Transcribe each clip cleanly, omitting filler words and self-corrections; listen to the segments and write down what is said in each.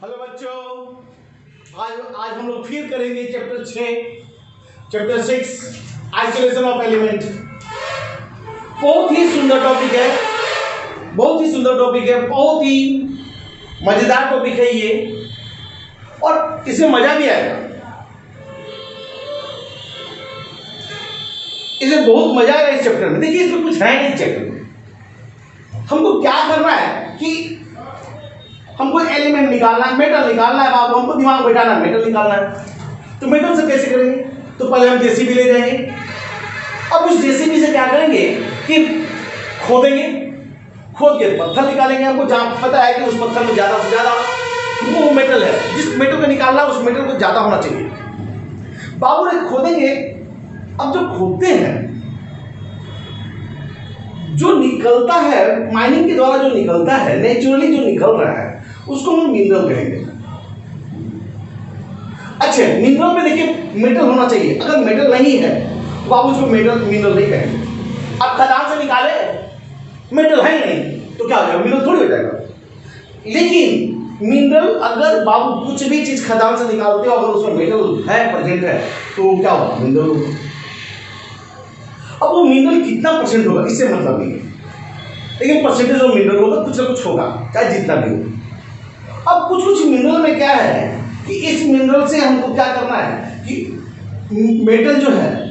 Hello बच्चों, आज आज हम लोग फिर करेंगे चैप्टर 6 आइसोलेशन ऑफ एलिमेंट। बहुत ही सुंदर टॉपिक है, बहुत ही सुंदर टॉपिक है, बहुत ही मजेदार टॉपिक है ये, और इसमें मजा भी आएगा। इसमें बहुत मजा आएगा इस चैप्टर में। देखिए, इसमें कुछ है नहीं चैप्टर में। हमको क्या करना है कि हमको एलिमेंट निकालना है, मेटल निकालना है बाबू, हमको दिमाग बैठाना है, मेटल निकालना है। तो मेटल से कैसे करेंगे? तो पहले हम जेसीबी ले जाएंगे। अब उस जेसीबी से क्या करेंगे कि खोदेंगे, खोद के पत्थर निकालेंगे। हमको जहाँ पता है कि उस पत्थर में ज़्यादा से ज़्यादा वो मेटल है, जिस मेटल को निकालना उस मेटल को ज़्यादा होना चाहिए। बाबू ने खोदेंगे। अब जो खोदते हैं, जो निकलता है माइनिंग के द्वारा, जो निकलता है नेचुरली, जो निकल रहा है उसको हम मिनरल कहेंगे। अच्छा, मिनरल में देखिए मेटल होना चाहिए। अगर मेटल नहीं है तो आप उसको मिनरल नहीं कहेंगे। आप खदान से निकाले, मेटल है ही नहीं तो क्या हो जाएगा? मिनरल थोड़ी हो जाएगा। लेकिन मिनरल, अगर बाबू कुछ भी चीज खदान से निकालते हो, अगर उसमें मेटल है, प्रेजेंट है, तो क्या होगा? मिनरल होगा। अब वो मिनरल कितना परसेंट होगा इससे मतलब नहीं है, लेकिन परसेंटेज ऑफ मिनरल होगा, कुछ ना कुछ होगा, चाहे जितना भी हो। अब कुछ कुछ मिनरल में क्या है कि इस मिनरल से हमको क्या करना है कि मेटल जो है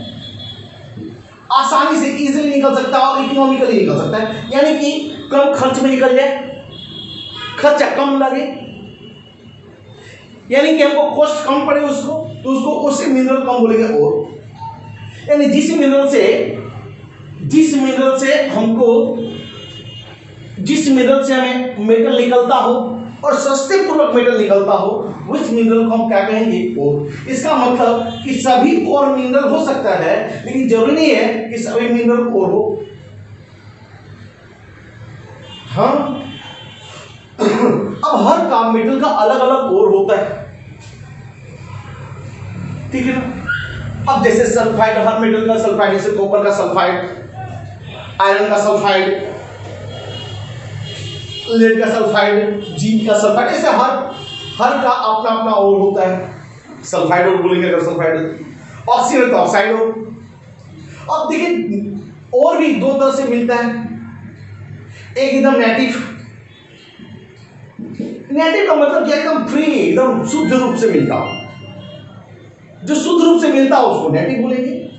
आसानी से इजीली निकल सकता है और इकोनॉमिकली निकल सकता है, यानी कि कम खर्च में निकल जाए, खर्चा कम लगे, यानी कि हमको कॉस्ट कम पड़े उसको, तो उसको उससे मिनरल कम बोलेंगे। और यानी जिस मिनरल से हमें मेटल निकलता हो और सस्ते पूर्वक मेटल निकलता हो, उस मिनरल को हम क्या कहेंगे? और इसका मतलब कि सभी और मिनरल हो सकता है, लेकिन जरूरी नहीं है कि सभी मिनरल और हो। हाँ, अब हर काम मेटल का अलग अलग और होता है, ठीक है ना? अब जैसे सल्फाइड, हर मेटल का सल्फाइड, जैसे कॉपर का सल्फाइड, आयरन का सल्फाइड, लेड का सल्फाइड, जिंक का सल्फाइड, ऐसे हर का अपना अपना और होता है। सल्फाइड और बोलेंगे अगर सल्फाइड, ऑक्सीजन तो ऑक्साइड हो। अब देखिए और भी दो तरह से मिलता है। एक एकदम नेटिव का मतलब क्या? एकदम फ्री, एकदम शुद्ध रूप से मिलता हो। जो शुद्ध रूप से मिलता हो उसको नेटिव बोलेंगे।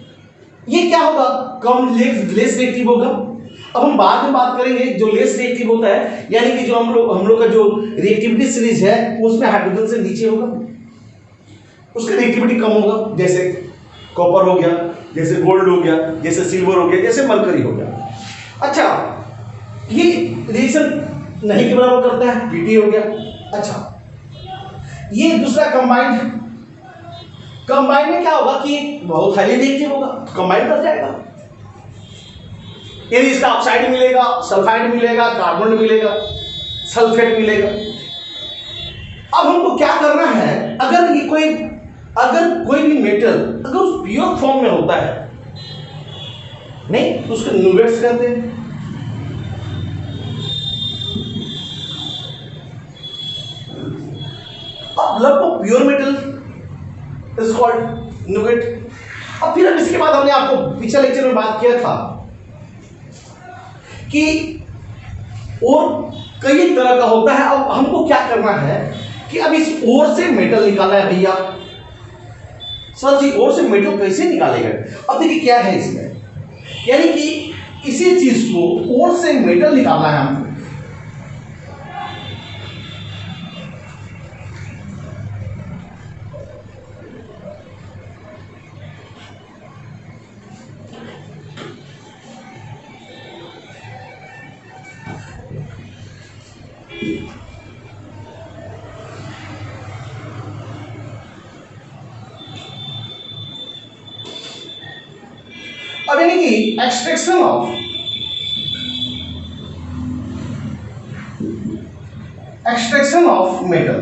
ये क्या होगा? कम लेस रिएक्टिव होगा। अब हम बाद में बात करेंगे जो लेस रिएक्टिव होता है, यानी कि जो हम लोग का जो रिएक्टिविटी सीरीज है उसमें हाइड्रोजन से नीचे होगा, उसका रिएक्टिविटी कम होगा। जैसे कॉपर हो गया, जैसे गोल्ड हो गया, जैसे सिल्वर हो गया, जैसे मरकरी हो गया। अच्छा, ये रिएक्शन नहीं के बराबर करता है, पीटी हो गया। अच्छा, ये दूसरा कंबाइंड में क्या होगा कि बहुत हाईली रिएक्टिव होगा, कंबाइंड कर जाएगा। यानी इसका ऑक्साइड मिलेगा, सल्फाइड मिलेगा, कार्बन मिलेगा, सल्फेट मिलेगा। अब हमको क्या करना है? अगर कोई भी मेटल अगर उस प्योर फॉर्म में होता है, नहीं तो उसको न्यूगेट्स कहते हैं। अब लगभग pure metal is called NuGet. अब फिर इसके बाद हमने आपको पिछले लेक्चर में बात किया था कि और कई तरह का होता है। अब हमको क्या करना है कि अब इस ओर से मेटल निकालना है। भैया सर जी, ओर से मेटल कैसे निकालेगा? अब देखिए क्या है इसमें, यानी कि इसी चीज को ओर से मेटल निकालना है हमको। अब यानी कि एक्सट्रैक्शन ऑफ मेटल,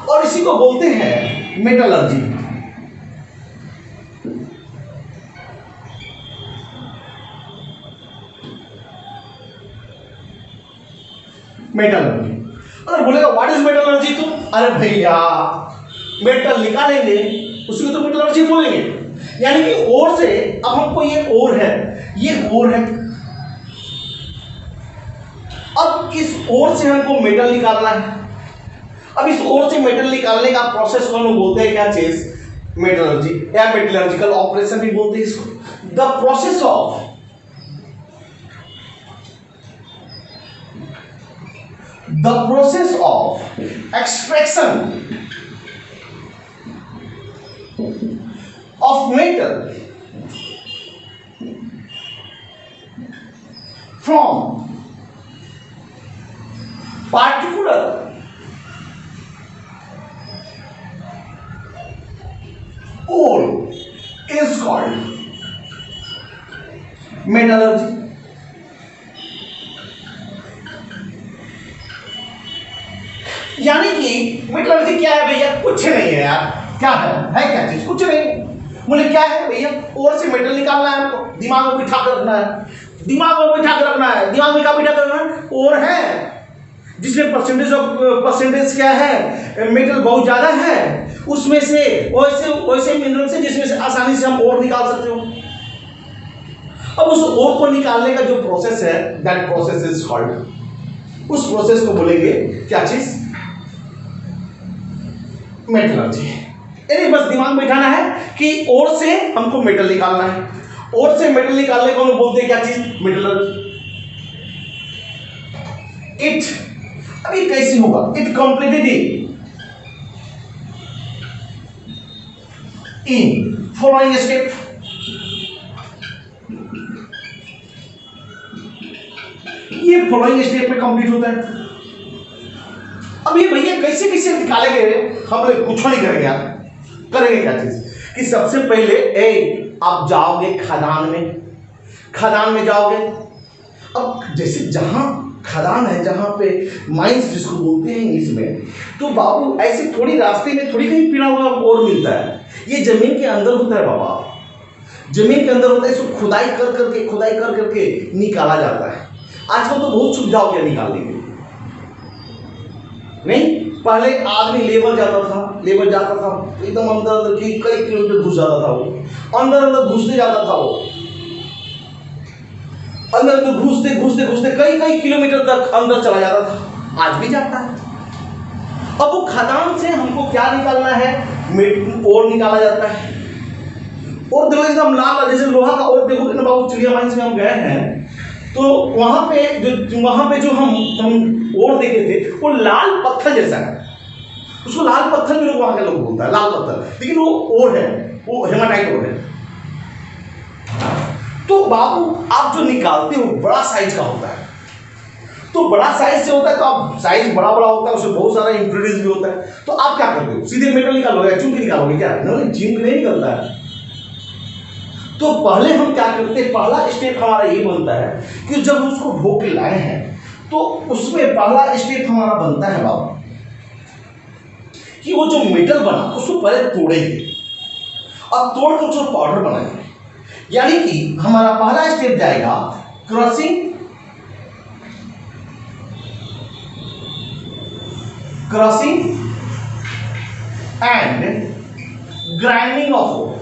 और इसी को बोलते हैं मेटलर्जी। मेटलर्जी। अगर बोलेगा व्हाट इज मेटलर्जी, तो अरे भैया मेटल निकालेंगे उसको तो मेटलर्जी बोलेंगे। यानी कि ओर से अब हमको ये ओर है, ये ओर है, अब इस ओर से हमको मेटल निकालना है। अब इस ओर से मेटल निकालने का प्रोसेस को हम बोलते हैं क्या चीज, मेटलर्जी या मेटलर्जिकल ऑपरेशन भी बोलते हैं इसको। The process of extraction of metal from particular ore is called metallurgy। यानी कि मेटलर्जी क्या है भैया, कुछ नहीं है यार, क्या है क्या चीज, कुछ नहीं। बोले क्या है भैया, ओर से मेटल निकालना है हमको, दिमाग में बिठा कर रखना है, दिमाग में बिठा कर रखना है, दिमाग में क्या बिठा कर रखना है, ओर है जिसमें परसेंटेज क्या है, मेटल बहुत ज्यादा है, उसमें से वैसे मिनरल से जिसमें से आसानी से हम ओर निकाल सकते हो। अब उस ओर को निकालने का जो प्रोसेस है, दैट प्रोसेस इज कॉल्ड, उस प्रोसेस को बोलेंगे क्या चीज, मेटलर्जी। यानी बस दिमाग में बिठाना है कि ओर से हमको मेटल निकालना है, ओर से मेटल निकालने को हम बोलते हैं क्या चीज, मेटलर्जी। इट अभी कैसे होगा, it completed in following step. ये फॉलोइंग स्टेप में कंप्लीट होता है। अब ये भैया कैसे कैसे निकालेंगे, हम लोग कुछ नहीं करेंगे यार, करेंगे क्या चीज कि सबसे पहले आप जाओगे खदान में जाओगे। अब जैसे जहां खदान है, जहां पे माइंस जिसको बोलते हैं इंग्लिश में, तो बाबू ऐसे थोड़ी रास्ते में थोड़ी कहीं पिना हुआ और मिलता है, ये जमीन के अंदर होता है बाबा, जमीन के अंदर होता है, इसको खुदाई कर करके निकाला जाता है। आजकल तो बहुत सुविधा हो गया निकालने की, नहीं पहले आदमी लेबर जाता था एकदम अंदर की कई किलोमीटर घुस जाता था, वो अंदर घुसते जाता था, वो अंदर घुसते कई किलोमीटर तक अंदर चला जाता था, आज भी जाता है। अब वो खदान से हमको क्या निकालना है, ओर निकाला जाता है। और देखो एकदम लाल, जैसे लोहा का ओर, देखो ना बाबू चिड़िया माइंस में हम गए हैं तो वहां पे जो हम ओर देखे थे वो लाल पत्थर जैसा है, उसको लाल पत्थर भी लोग वहां के लोग बोलता है, लाल पत्थर, लेकिन वो ओर है, वो हेमाटाइट ओर है। तो बाबू आप जो निकालते हो बड़ा साइज का होता है, तो बड़ा साइज से होता है, तो आप साइज बड़ा होता है, उसमें बहुत सारा इंग्रेडिएंट्स भी होता है, तो आप क्या करते हो, सीधे मेटल निकालोगे, चूम के निकालोगे क्या, नहीं चूम के नहीं निकलता है। तो पहले हम क्या करते हैं, पहला स्टेप हमारा ये बनता है कि जब उसको ढो के लाए हैं तो उसमें पहला स्टेप हमारा बनता है बाबू कि वो जो मेटल बना उसको पहले तोड़ेंगे और तोड़कर उसको पाउडर बनाएंगे। यानी कि हमारा पहला स्टेप जाएगा crushing and grinding of ore.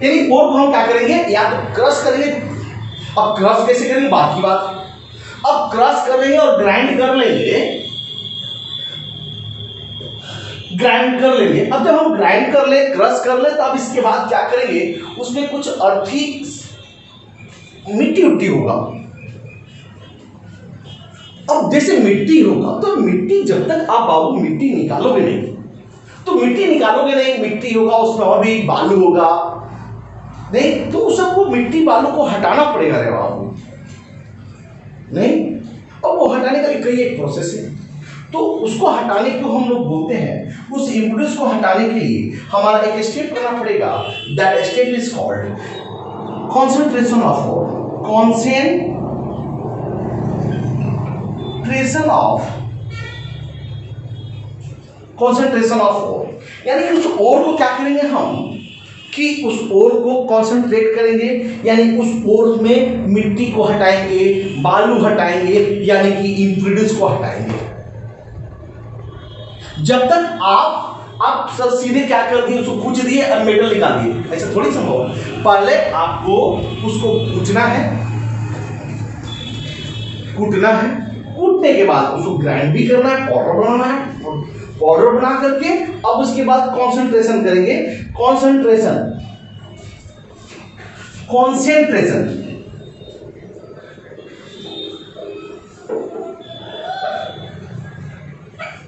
यानी ओर को हम क्या करेंगे, या तो क्रश करेंगे, अब क्रश कैसे करेंगे बात की बात, अब क्रश कर लेंगे और ग्राइंड कर लेंगे, अब जब हम ग्राइंड कर ले, क्रश कर ले, तो अब इसके बाद क्या करेंगे, उसमें कुछ अर्थी मिट्टी उट्टी होगा। अब जैसे मिट्टी होगा तो मिट्टी, जब तक आप बाबू मिट्टी निकालोगे नहीं, मिट्टी होगा, उसमें और भी बालू होगा, नहीं तो सबको मिट्टी बालू को हटाना पड़ेगा रे बाबू, नहीं, और वो हटाने का कई एक प्रोसेस है। तो उसको हटाने को हम लोग बोलते हैं, उस इम्प्यूरिटीज को हटाने के लिए हमारा एक स्टेप करना पड़ेगा, that step is called concentration of ore. Concentration of ore, यानी कि उस ओर को क्या करेंगे हम कि उस ओर को कंसंट्रेट करेंगे, यानी उस ओर में मिट्टी को हटाएंगे, बालू हटाएंगे, यानी कि इम्प्यूरिटीज को हटाएंगे। जब तक आप सब सीधे क्या कर दिए, उसको कूच दिए और मेटल निकाल दिए, ऐसा थोड़ी संभव है। पहले आपको उसको कूचना है, कूटना है, कूटने के बाद उसको ग्राइंड भी करना है, पाउडर बनाना है, पाउडर बना करके अब उसके बाद कंसंट्रेशन करेंगे। कंसंट्रेशन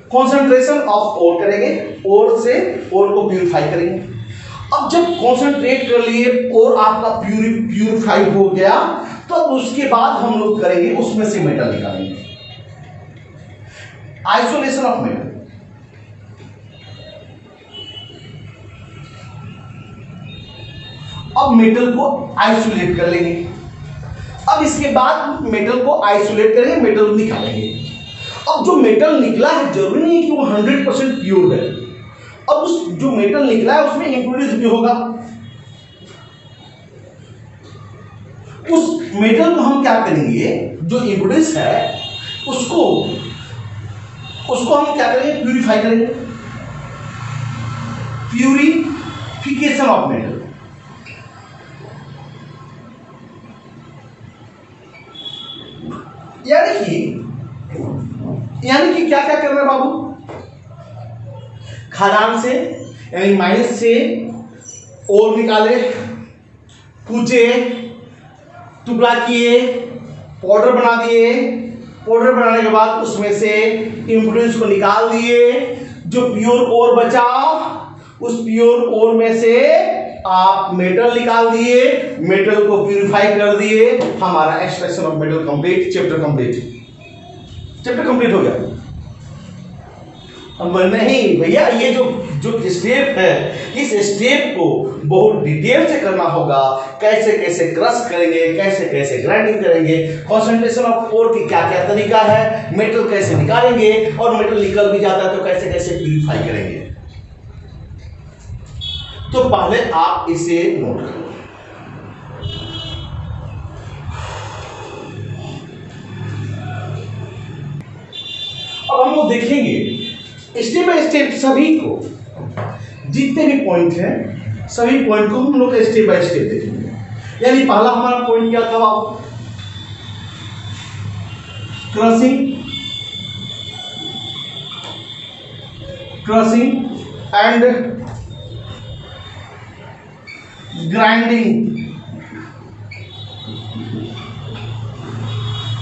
कंसंट्रेशन ऑफ ओर करेंगे, ओर से ओर को प्यूरिफाई करेंगे। अब जब कंसंट्रेट कर लिए और आपका प्यूरिफाई हो गया, तो उसके बाद हम लोग करेंगे उसमें से मेटल निकालेंगे, आइसोलेशन ऑफ मेटल। अब मेटल को आइसोलेट कर लेंगे। अब इसके बाद मेटल को आइसोलेट करेंगे, मेटल निकालेंगे। अब जो मेटल निकला है जरूरी नहीं है कि वो 100% प्योर है। अब उस जो मेटल निकला है उसमें इम्प्यूरिटीज भी होगा। उस मेटल को हम क्या करेंगे, जो इम्प्यूरिटीज है उसको हम क्या करेंगे, प्यूरिफाई करेंगे, प्यूरिफिकेशन ऑफ मेटल। यानी कि क्या क्या करना है बाबू, खदान से यानी माइनस से और निकाले, कूचे, टुकड़ा किए, पाउडर बना दिए, पाउडर बनाने के बाद उसमें से इम्प्यूरिटीज को निकाल दिए, जो प्योर ओर बचा उस प्योर ओर में से आप मेटल निकाल दिए, मेटल को प्यूरिफाई कर दिए, हमारा extraction of metal complete, chapter complete हो गया। अब नहीं भैया, ये जो स्टेप है, इस स्टेप को बहुत डिटेल से करना होगा। कैसे कैसे क्रश करेंगे, कैसे कैसे ग्राइंडिंग करेंगे, कंसंट्रेशन ऑफ ओर की क्या क्या तरीका है, मेटल कैसे निकालेंगे, और मेटल निकल भी जाता है तो कैसे कैसे प्यूरिफाई करेंगे। तो पहले आप इसे नोट करो। अब हम लोग देखेंगे स्टेप बाय स्टेप सभी को, जितने भी पॉइंट हैं सभी पॉइंट को हम लोग स्टेप बाय स्टेप देखेंगे। यानी पहला हमारा पॉइंट क्या था बाबू, crushing and grinding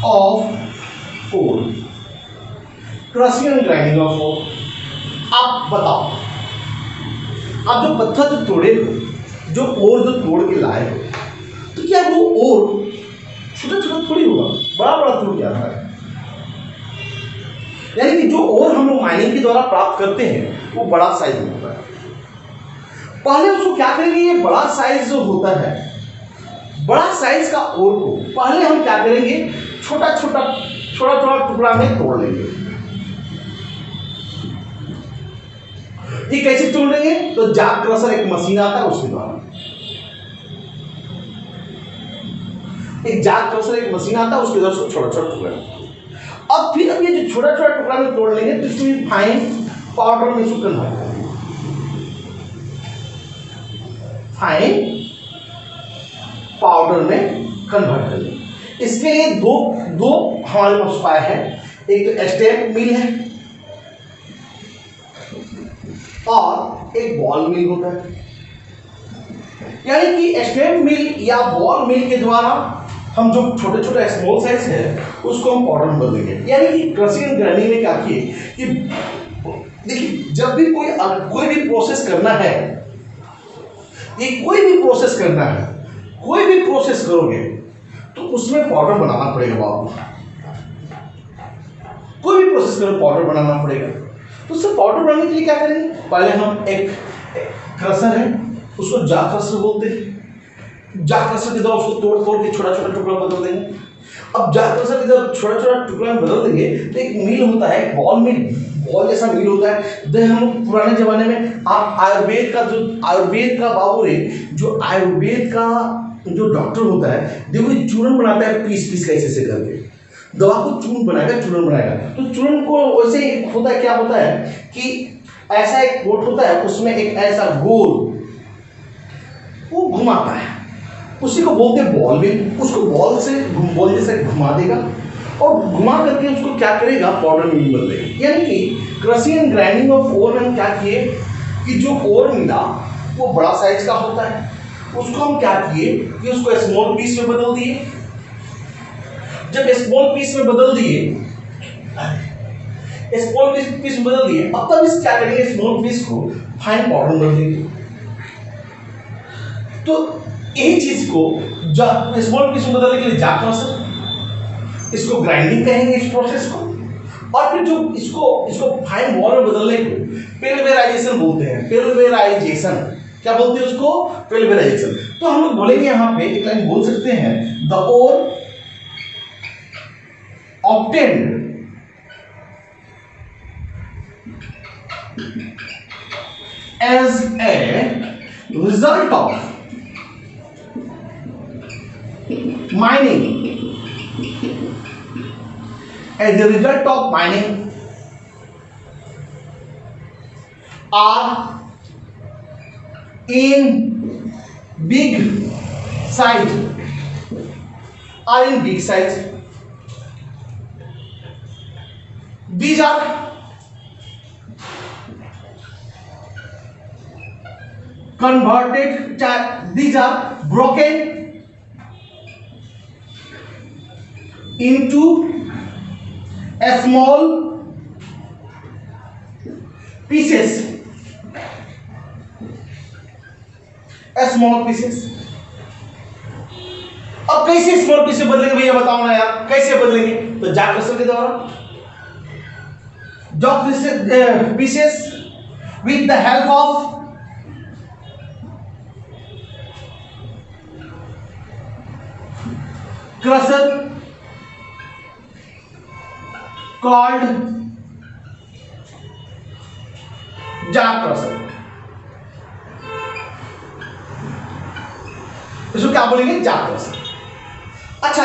of ore, crushing and grinding of ore. आप बताओ, आप जो पत्थर जो तोड़े हो, जो ओर जो तोड़ के लाए हो, तो क्या वो ओर छोटा छोटा थोड़ी होगा, बड़ा बड़ा तोड़ के आता है। यानी कि जो ओर हम लोग माइनिंग के द्वारा प्राप्त करते हैं वो बड़ा साइज में होता है। पहले उसको क्या करेंगे, ये बड़ा साइज जो होता है, बड़ा साइज का ओर को पहले हम क्या करेंगे, छोटा छोटा टुकड़ा में तोड़ लेंगे। ये कैसे तोड़ लेंगे, तो जाग क्रशर एक मशीन आता है उसके द्वारा, एक जाग क्रशर एक मशीन आता है उसके द्वारा छोटा छोटा टुकड़ा। अब फिर अब ये जो छोटा छोटा टुकड़ा में तोड़ लेंगे तो इसमें फाइन पाउडर में कन्वर्ट करेंगे, फाइन पाउडर में कन्वर्ट कर लेंगे। इसके लिए दो हमारे पास उपाय है, एक तो स्टेप मिल है और एक बॉल मिल होता है। यानी कि स्टेप मिल या बॉल मिल के द्वारा हम जो छोटे छोटे स्मॉल साइज है उसको हम पाउडर में बदल देंगे। यानी कि क्रशिंग एंड ग्राइंडिंग में क्या किए कि देखिए, जब भी कोई भी प्रोसेस करना है, ये कोई भी प्रोसेस करना है, कोई भी प्रोसेस करोगे तो उसमें पाउडर बनाना पड़ेगा बाबू। कोई भी प्रोसेस करो पाउडर बनाना पड़ेगा। तो उससे पाउडर बनाने के लिए क्या करेंगे, पहले हम एक क्रशर है उसको जाग क्रशर बोलते हैं, जाग क्रशर के द्वारा उसको तोड़ तोड़ के छोटा छोटा टुकड़ा बदल देंगे। अब जाग क्रशर के द्वारा छोटा छोटा टुकड़ा में बदल देंगे तो एक मिल होता है, बॉल मिल बॉल जैसा मील होता है। देन हम पुराने जमाने में आप आयुर्वेद का बाबू रे, जो आयुर्वेद का जो डॉक्टर होता है देखो चूर्ण बनाता है, पीस पीस कैसे से करके दवा को चूर्ण बनाएगा। तो चूर्ण को वैसे एक होता है, क्या होता है कि ऐसा एक कोट होता है, उसमें एक ऐसा गोल वो घुमाता है, उसी को बोलते हैं बॉल मिल। उसको बॉल जैसे घुमा देगा और घुमा करके उसको क्या करेगा, पाउडर मिल बन देगा। यानी कि crushing and grinding of ore में हम क्या किए कि जो ओर मिला वो बड़ा साइज का होता है, उसको हम क्या किए कि उसको स्मॉल पीस में बदल दिए। जब स्मॉल पीस में बदल दिए, अब तब इस क्या करेंगे, स्मॉल पीस को फाइन पाउडर कर देंगे। तो यही चीज को स्मॉल पीस में बदलने के लिए जाट प्रोसेस, इसको ग्राइंडिंग कहेंगे इस प्रोसेस को। और फिर जो इसको फाइन बॉल में बदलने को पिलवेराइजेशन बोलते हैं। पिलवेराइजेशन क्या बोलते हैं उसको, पिलवेराइजेशन। तो हम लोग बोलेंगे यहाँ पे एक लाइन बोल सकते हैं, the ore obtained as a result of mining, are in big size, these are converted, these are broken into a small pieces, अब कैसे स्मॉल पीस बदलेंगे भैया, बताओ ना यार, कैसे बदलेंगे? तो जाट क्लस्टर के द्वारा, dot pieces with the help of crusher called jack crusher। इसको क्या बोलेंगे, jack crusher। अच्छा,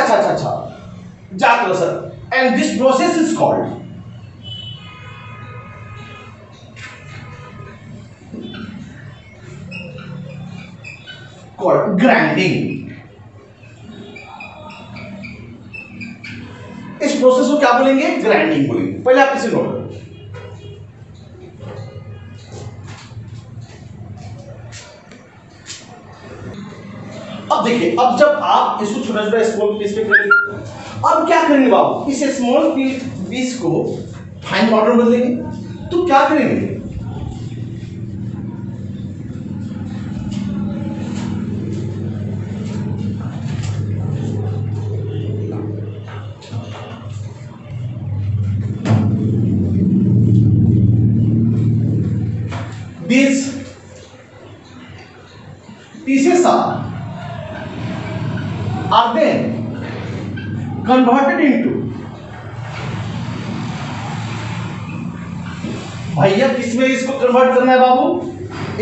jack crusher, and this process is called grinding. इस प्रोसेस को क्या बोलेंगे, ग्राइंडिंग बोलेंगे। पहले आप इसे नोट करो। अब देखिए, अब जब आप इसको छोटा स्मॉल पीस में करेंगे, अब क्या करेंगे बाबू, इस स्मॉल पीस को फाइन पाउडर बदलेंगे। तो क्या करेंगे, these pieces are then converted into, भैया किसमें इसको कन्वर्ट करना है बाबू,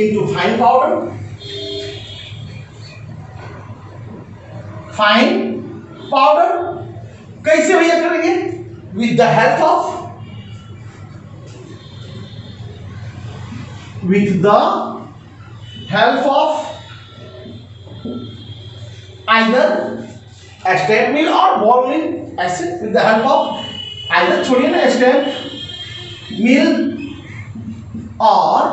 into फाइन पाउडर। कैसे भैया करेंगे, with the help of either stamp mill or ball mill, ऐसे with the help of either, छोड़िए ना, stamp mill or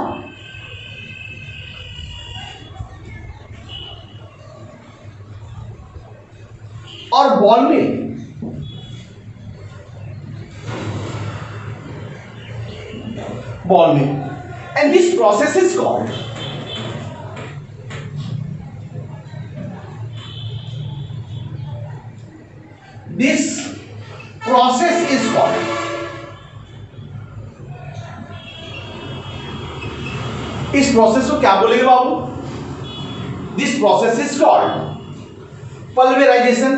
ball mill। And this process is called इस प्रोसेस को क्या बोलेंगे बाबू, दिस प्रोसेस इज कॉल्ड पल्वेराइजेशन,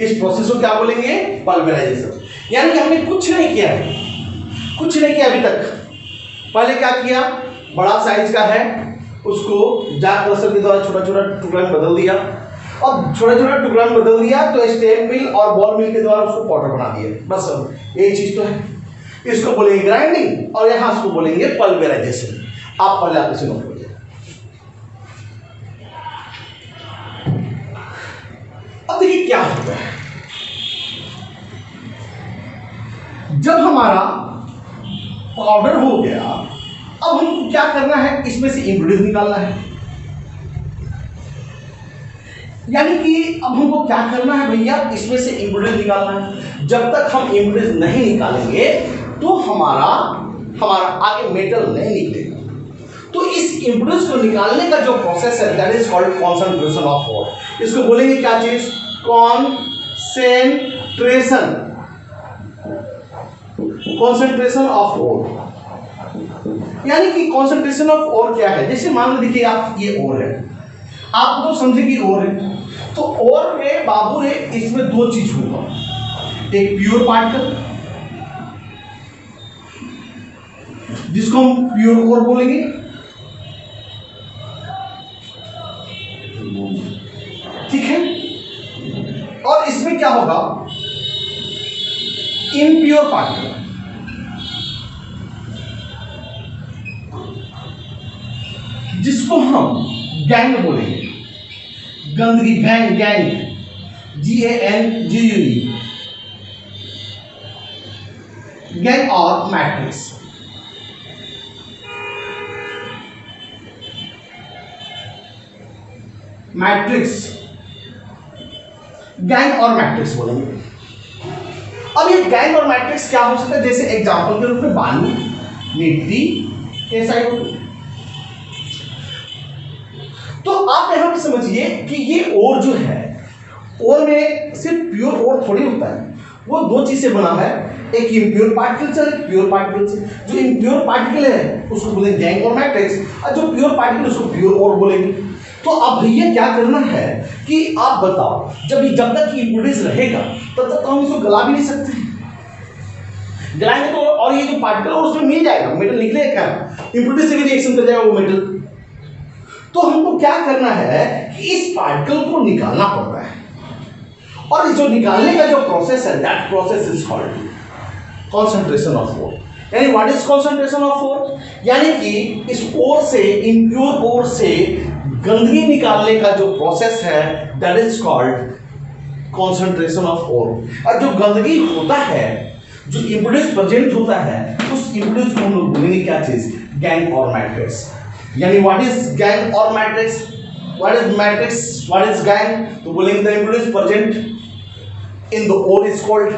इस प्रोसेस को क्या बोलेंगे? पल्वराइजेशन। यानी कि हमने कुछ नहीं किया है, कुछ नहीं किया अभी तक। पहले क्या किया, बड़ा साइज का है उसको जाग क्रशर के द्वारा छोटा छोटा टुकड़ा में बदल दिया, और छोटा छोटा टुकड़ा में बदल दिया तो स्टेम मिल और बॉल मिल के द्वारा उसको पाउडर बना दिया। बस यही चीज तो है। इसको बोलेंगे ग्राइंडिंग और यहां इसको बोलेंगे पल्वराइजेशन। आप पहले आप इसे नोट करिए। अब देखिए क्या होता है, जब हमारा पाउडर हो गया, अब हमको क्या करना है, इसमें से इम्प्यूरिटीज निकालना है। यानी कि अब हमको क्या करना है भैया, इसमें से इम्प्यूरिटीज निकालना है। जब तक हम इम्प्यूरिटीज नहीं निकालेंगे तो हमारा आगे मेटल नहीं निकलेगा। तो इस इम्प्यूरिटीज को निकालने का जो प्रोसेस है that is called concentration of water. इसको बोलेंगे क्या चीज? Concentration, concentration of ore. यानी कि कंसंट्रेशन ऑफ ओर क्या है? जैसे मान लो देखिए आप, ये ओर है, आप तो समझे कि ओर है, तो ओर में बाबू रे इसमें दो चीज होगा, एक प्योर पार्टिकल जिसको हम प्योर ओर बोलेंगे, ठीक है, और इसमें क्या होगा, इम्प्योर पार्टिकल जिसको हम गैंग बोलेंगे, गंदगी, गैंग, गैंग, GANGUE, गैंग और मैट्रिक्स। मैट्रिक्स, गैंग और मैट्रिक्स बोलेंगे। अब ये गैंग और मैट्रिक्स क्या हो सकता है? जैसे एग्जांपल के रूप में बालू, मिट्टी, SiO2। तो आप यहां पे समझिए कि ये ओर जो है, ओर में सिर्फ प्योर ओर थोड़ी होता है, वो दो चीज से बना है, एक इम्प्योर पार्टिकल से, एक प्योर पार्टिकल से। जो इम्प्योर पार्टिकल है उसको बोलेंगे गैंग और मैट्रिक्स, और जो प्योर पार्टिकल उसको प्योर ओर बोलेंगे। तो अब भैया क्या करना है कि आप बताओ, जब तक इम्प्यूरिटीज रहेगा तब तक हम इसको गला भी नहीं सकते। गलाएंगे तो और ये जो पार्टिकल है उसमें मिल जाएगा, मेटल निकलेगा क्या, इम्प्यूरिटी से भी रिएक्शन कर जाएगा वो मेटल। तो हमको क्या करना है कि इस पार्टिकल को निकालना पड़ता है, और जो निकालने का जो प्रोसेस है that process is called concentration of ore. यानी what is concentration of ore? यानी कि इस ओर से, इम्प्योर ओर से गंदगी निकालने का जो प्रोसेस है that is called concentration of ore. और जो गंदगी होता है, जो इम्प्यूरिटीज प्रेजेंट होता है, उस इम्प्यूरिटीज को हम लोग बोलेंगे क्या चीज? गैंग और मैट्रिक्स। यानी व्हाट इज गैंग और matrix? What is matrix, what is gangue? तो बोलेंगे the impurities present in the ore is called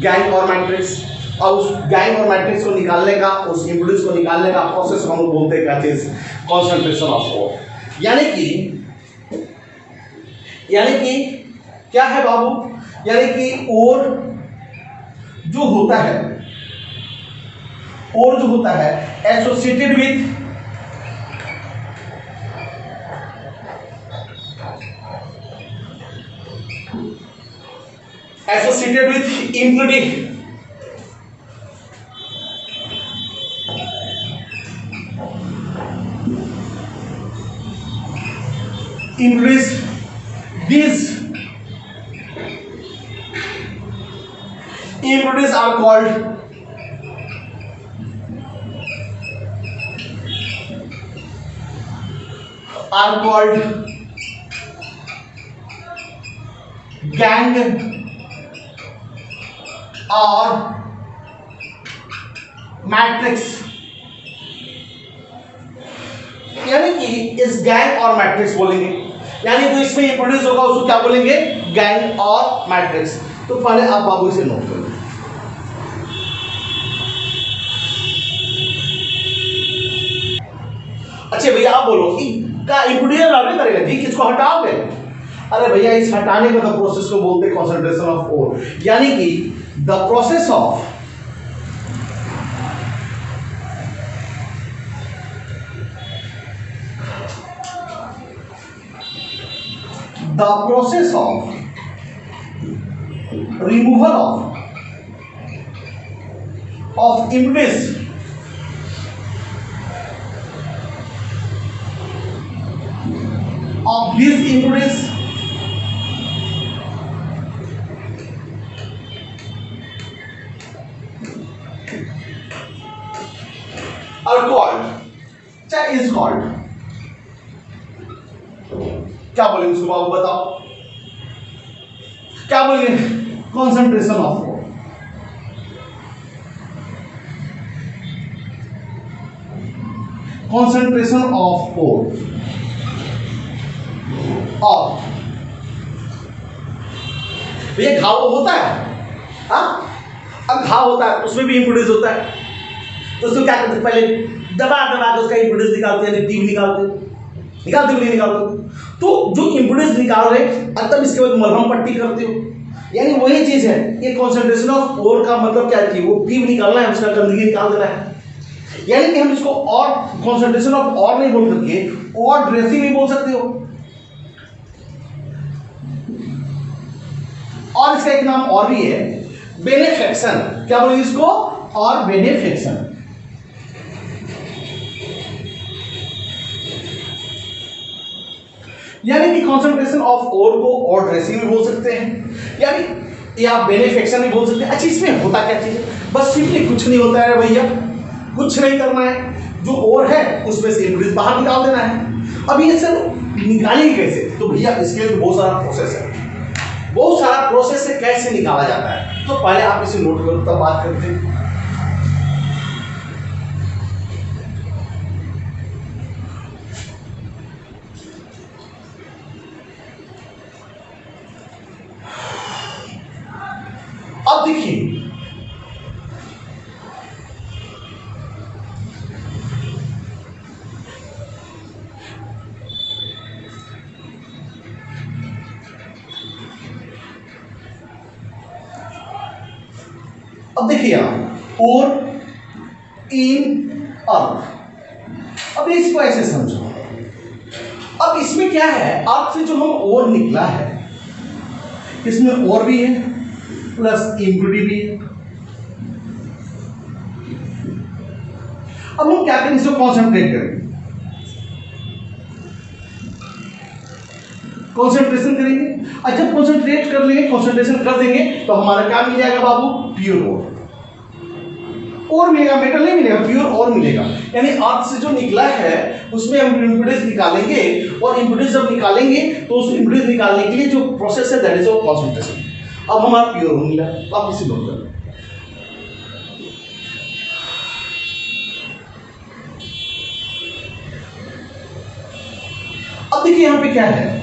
gangue और मैट्रिक्स। और उस गैंग और मैट्रिक्स को निकालने का, उस इम्प्यूरिटीज को निकालने का प्रोसेस हम लोग बोलते हैं क्या चीज? Concentration of ore. यानी कि क्या है बाबू? यानी कि ओर जो होता है, ओर जो होता है associated with impurity, impurities. These impurities are called gang और मैट्रिक्स। यानी कि इस गैंग और मैट्रिक्स बोलेंगे, यानी तो इसमें इंप्रोड्यूस होगा उसको क्या बोलेंगे? गैंग और मैट्रिक्स। तो पहले आप बाबू इसे नोट करें। अच्छा भैया आप बोलो कि क्या इंप्रोड्यूस लागू करेगा जी, किसको हटाओगे? अरे भैया इस हटाने का तो प्रोसेस को बोलते हैं कंसंट्रेशन ऑफ ओर। यानी कि the process of removal of impedance of this impedance are called, चाहे is called, क्या बोलेंगे उसको बाबू बताओ, क्या बोलेंगे? Concentration of force, concentration of force और ये घाव होता है, हाँ अब घाव होता है उसमें भी इम्पिडेंस होता है, तो उसको क्या करते पहले दबा दबा के उसका इम्पिडेंस निकालते हैं, टीम निकालते नहीं निकालते, तो जो इम्पिडेंस निकाल रहे अब तब इसके बाद मलहम पट्टी करते हो, यानी वही चीज है। ये कंसंट्रेशन ऑफ फोर्स का मतलब क्या है? वो टीम निकालना है, उसका गंदगी निकाल देना है, यानी कि हम इसको और कंसंट्रेशन ऑफ और नहीं बोल सकते, और ड्रेसिंग नहीं बोल सकते हो, और इसका एक नाम और भी है बेनेफेक्शन, क्या बोलेंगे इसको? और बेनेफेक्शन, यानी कि कंसंट्रेशन ऑफ ओर को और ड्रेसिंग भी बोल सकते हैं, यानी या बेनेफेक्शन भी बोल सकते हैं। अच्छा इसमें होता क्या चीज है? बस सिंपली कुछ नहीं होता है भैया, कुछ नहीं करना है, जो और है उसमें से इम्पिडेंस बाहर निकाल देना है। अब ये सब निकालेंगे कैसे? तो भैया इसके लिए बहुत सारा प्रोसेस है, बहुत सारा प्रोसेस से कैसे निकाला जाता है, तो पहले आप इसे नोट करो तब बात करते हैं। अब देखिए आप और इन अर्थ, अब इसको ऐसे समझो। अब इसमें क्या है, अर्थ से जो हम और निकला है इसमें और भी है प्लस इम्प्यूरिटी भी है। अब हम क्या करेंगे, इसको कॉन्सेंट्रेट करेंगे, कॉन्सेंट्रेशन करेंगे। और जब कॉन्सेंट्रेट कर लेंगे, कॉन्सेंट्रेशन कर देंगे तो हमारा क्या मिल जाएगा बाबू? प्योर और मिलेगा, मेटल नहीं मिलेगा, प्योर और मिलेगा। यानी अर्थ से जो निकला है उसमें हम इम्पिडेंस निकालेंगे, और इम्पिडेंस जब निकालेंगे तो उस इम्पिडेंस निकालने के लिए जो प्रोसेस है दैट इज ऑफ कॉन्सेंट्रेशन। अब हमारा प्योर हो मिला, तो आप इसे नोट करें। अब देखिए यहां पे क्या है,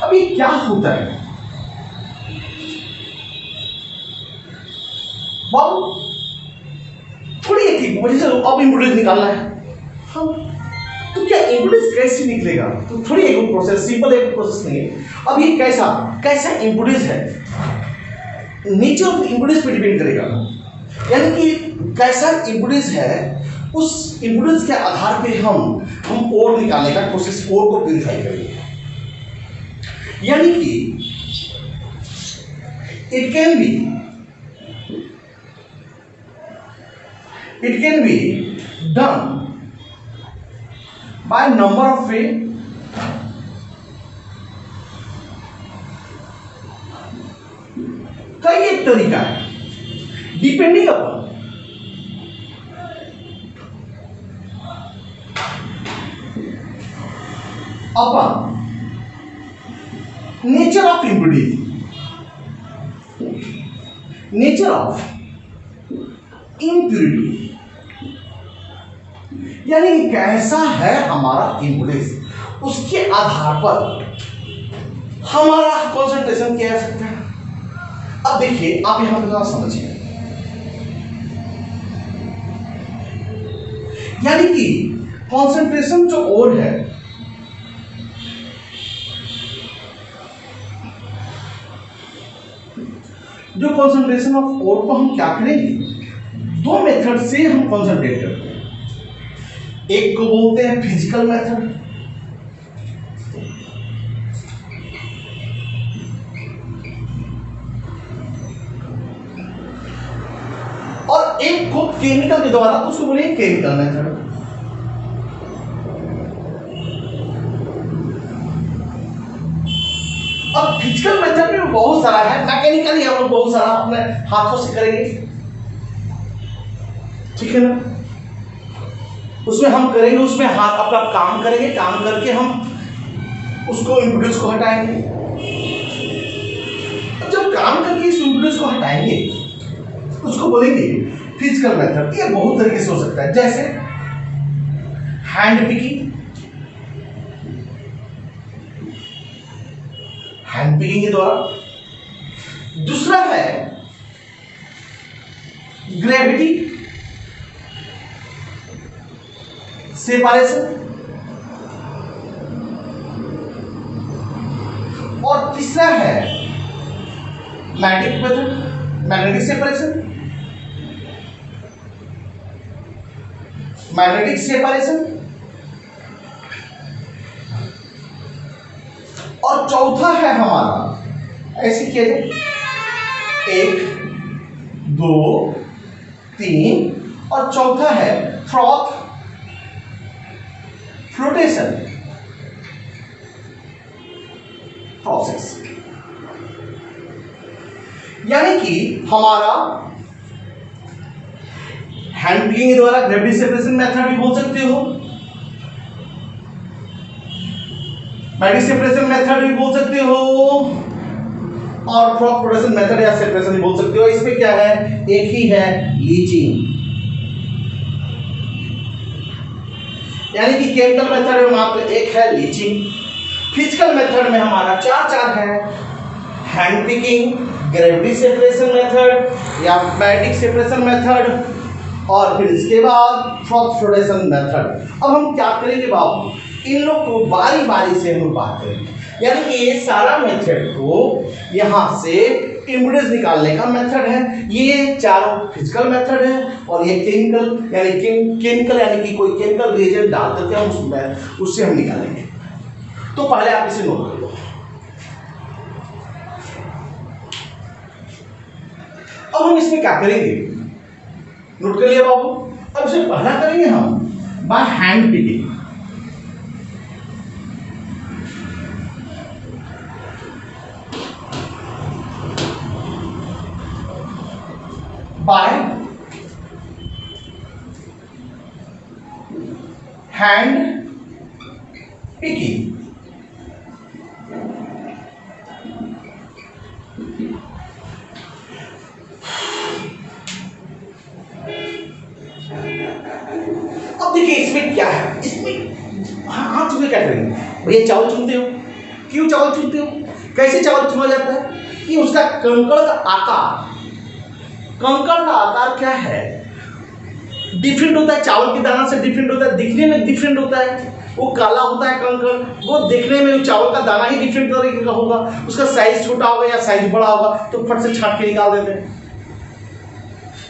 अभी क्या होता है बाबू, थोड़ी एक मुझे चलो अब इम्पिडेंस निकालना है हम, तो क्या इम्पिडेंस कैसे निकलेगा? तो थोड़ी एक प्रोसेस, सिंपल एक प्रोसेस नहीं है। अब ये कैसा कैसा इम्पिडेंस है, नेचर ऑफ इम्पिडेंस पे डिपेंड करेगा, यानी कि कैसा इम्पिडेंस है उस इम्पिडेंस के आधार पे हम और निकालने का कोशिश, और को प्यूरिफाई करेंगे। यानी कि it can be done by number of way, कई एक तरीका है, depending upon nature of impedance, nature of impurity, यानी कैसा है हमारा इम्पिडेंस, उसके आधार पर हमारा कंसंट्रेशन क्या हो सकता है। अब देखिए आप यहां पर समझिए, यानी कि कंसंट्रेशन जो और है, जो कंसंट्रेशन ऑफ और को हम क्या करेंगे, दो मेथड से हम कंसंट्रेट करते हैं। एक को बोलते हैं फिजिकल मेथड, एक को केमिकल के द्वारा, तो उसको बोलेंगे केमिकल मेथड। अब फिजिकल मेथड में बहुत सारा है, मैकेनिकली हम लोग बहुत सारा अपने हाथों से करेंगे, ठीक है ना। उसमें हम करेंगे, उसमें हाथ अपना काम करेंगे, काम करके हम उसको इम्पिडेंस को हटाएंगे। जब काम करके इस इम्पिडेंस को हटाएंगे उसको बोलेंगे फिजिकल मेथड। ये बहुत तरीके से हो सकता है, जैसे हैंड पिकिंग, हैंड पिकिंग के द्वारा। दूसरा है ग्रेविटी सेपरेशन, और तीसरा है magnetic method, magnetic separation, magnetic separation. और चौथा है हमारा, ऐसे किया जाए 1 2 3, और चौथा है फ्लोटेशन प्रोसेस। यानी कि हमारा हैंड पिकिंग के द्वारा ग्रेविटी सेपरेशन मेथड भी बोल सकते हो, मैग्नेटिक सेपरेशन मेथड भी बोल सकते हो, और फ्लोटेशन मेथड या सेपरेशन भी बोल सकते हो। इसमें क्या है, एक ही है, लीचिंग। यानी कि केमिकल मेथड में मात्र एक है, लीचिंग। फिजिकल मेथड में हमारा चार है, hand picking, gravity separation method या मैग्नेटिक सेपरेशन मेथड, और फिर इसके बाद फ्लोटेशन मेथड। अब हम क्या करेंगे बाबू, इन लोग को बारी बारी से हम बात करेंगे। यानी कि ये सारा मेथड को यहाँ से इम्पिडेंस निकालने का मेथड है। ये चारों फिजिकल मेथड है, और ये केमिकल यानी कि कोई केमिकल रिएजेंट डाल करके हम उससे हम निकालेंगे। तो पहले आप इसे नोट कर लो। अब हम इसमें क्या करेंगे, नोट कर लिया बाबू। अब इसे पहला करेंगे हम by hand picking. By hand picking. अब देखिए इसमें क्या है, इसमें हाथ से क्या करेंगे भैया, चावल चुनते हो, क्यों चावल चुनते हो, कैसे चावल चुना जाता है, कि उसका कंकड़ का आकार, कंकड़ का आकार क्या है, डिफरेंट होता है, चावल के दाना से डिफरेंट होता है, दिखने में डिफरेंट होता है, वो काला होता है कंकड़, वो देखने में चावल का दाना ही डिफरेंट तरीके का होगा, उसका साइज छोटा होगा या साइज बड़ा होगा, तो फट से छांट के निकाल देते हैं।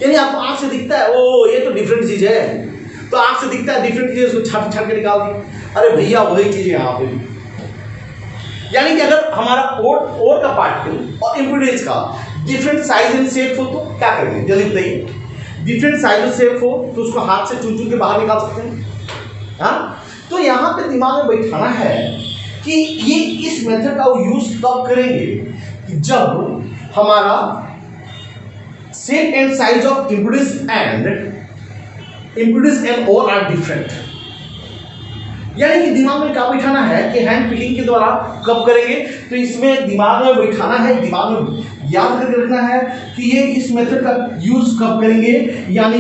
यानी आपको आंख से दिखता है ओ ये तो डिफरेंट चीज है, तो आंख से दिखता है डिफरेंट चीज, उसको छांट छांट के निकाल दिए। अरे भैया वही चीज यहाँ पे भी, यानी कि अगर हमारा ओर का पार्टिकल और इम्पिडेंस का डिफरेंट साइज एंड शेप हो तो क्या करेंगे, जल्दी बताइए। डिफरेंट साइज और शेप हो तो उसको हाथ से चुन चुन के बाहर निकाल सकते हैं। हाँ, तो यहाँ पे दिमाग में बैठाना है कि ये इस मेथड का यूज कब करेंगे, कि जब हमारा shape and size of impedance and ore are different. यानी कि दिमाग में क्या बैठाना है कि हैंड पिकिंग के द्वारा कब करेंगे, तो इसमें दिमाग में बैठाना है, दिमाग में याद करके रखना है कि ये इस मेथड का यूज कब करेंगे। यानी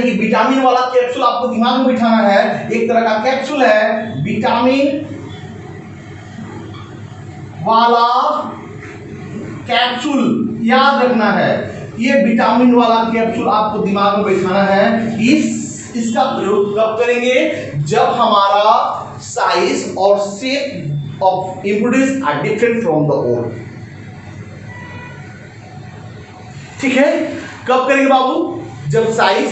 कि विटामिन वाला कैप्सूल आपको दिमाग में बैठाना है, एक तरह का कैप्सूल है विटामिन वाला कैप्सूल, याद रखना है ये विटामिन वाला कैप्सूल आपको दिमाग में बैठाना है। इसका प्रयोग कब करेंगे, जब हमारा साइज और shape of impedance are different from the ore. ठीक है, कब करेंगे बाबू, जब size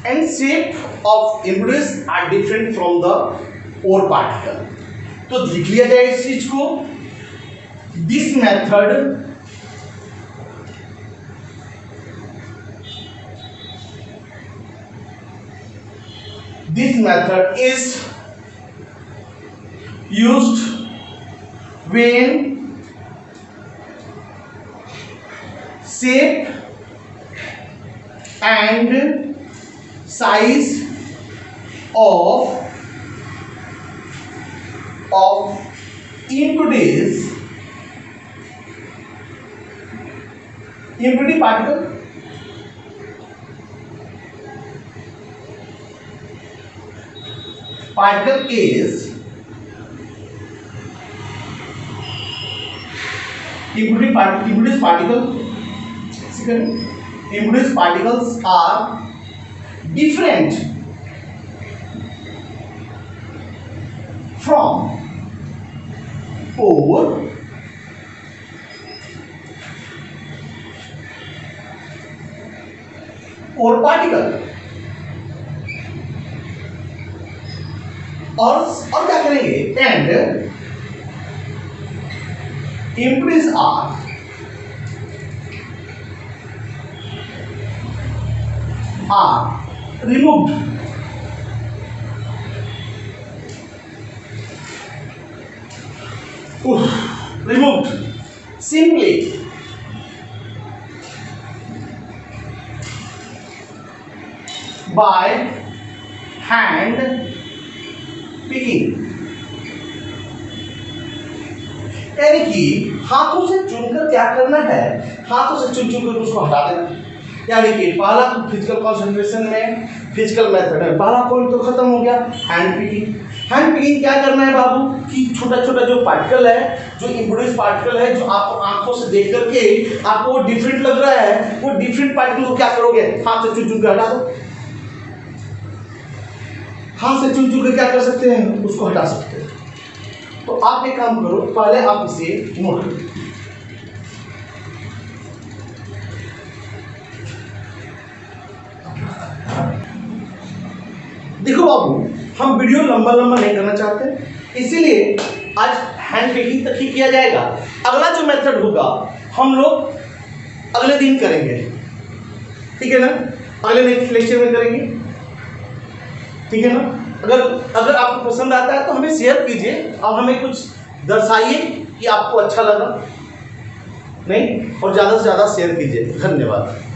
and shape of impedance are different from the ore particle. तो लिख लिया जाए इस चीज को, this method this method is used when shape and size of impurity particle is impurity particles are different from pore particle और क्या करेंगे and impurities are removed simply by hand picking, यानी कि हाथों से चुनकर क्या करना है, हाथों से चुन कर उसको हटा देना। यानी कि पहला फिजिकल कंसंट्रेशन में, फिजिकल मेथड में पहला पॉइंट तो खत्म हो गया, हैंड पिकिंग। हैंड पिकिंग क्या करना है बाबू कि छोटा छोटा जो पार्टिकल है, जो इम्प्योरिटीज पार्टिकल है, जो आप आंखों से देख करके आपको वो डिफरेंट लग रहा है, वो डिफरेंट पार्टिकल को क्या करोगे, हाथ से चुन कर हटा दो। हाथ से चुन के क्या कर सकते हैं, उसको हटा सकते हैं। तो आप एक काम करो, पहले आप इसे नोट करो। देखो बाबू, हम वीडियो लंबा नहीं करना चाहते, इसीलिए आज हैंड पिकिंग तक ही किया जाएगा। अगला जो मेथड होगा हम लोग अगले दिन करेंगे, ठीक है ना, अगले नेक्स्ट लेक्चर में करेंगे, ठीक है ना। अगर आपको पसंद आता है तो हमें शेयर कीजिए और हमें कुछ दर्शाइए कि आपको अच्छा लगा नहीं, और ज़्यादा से ज़्यादा शेयर कीजिए। धन्यवाद।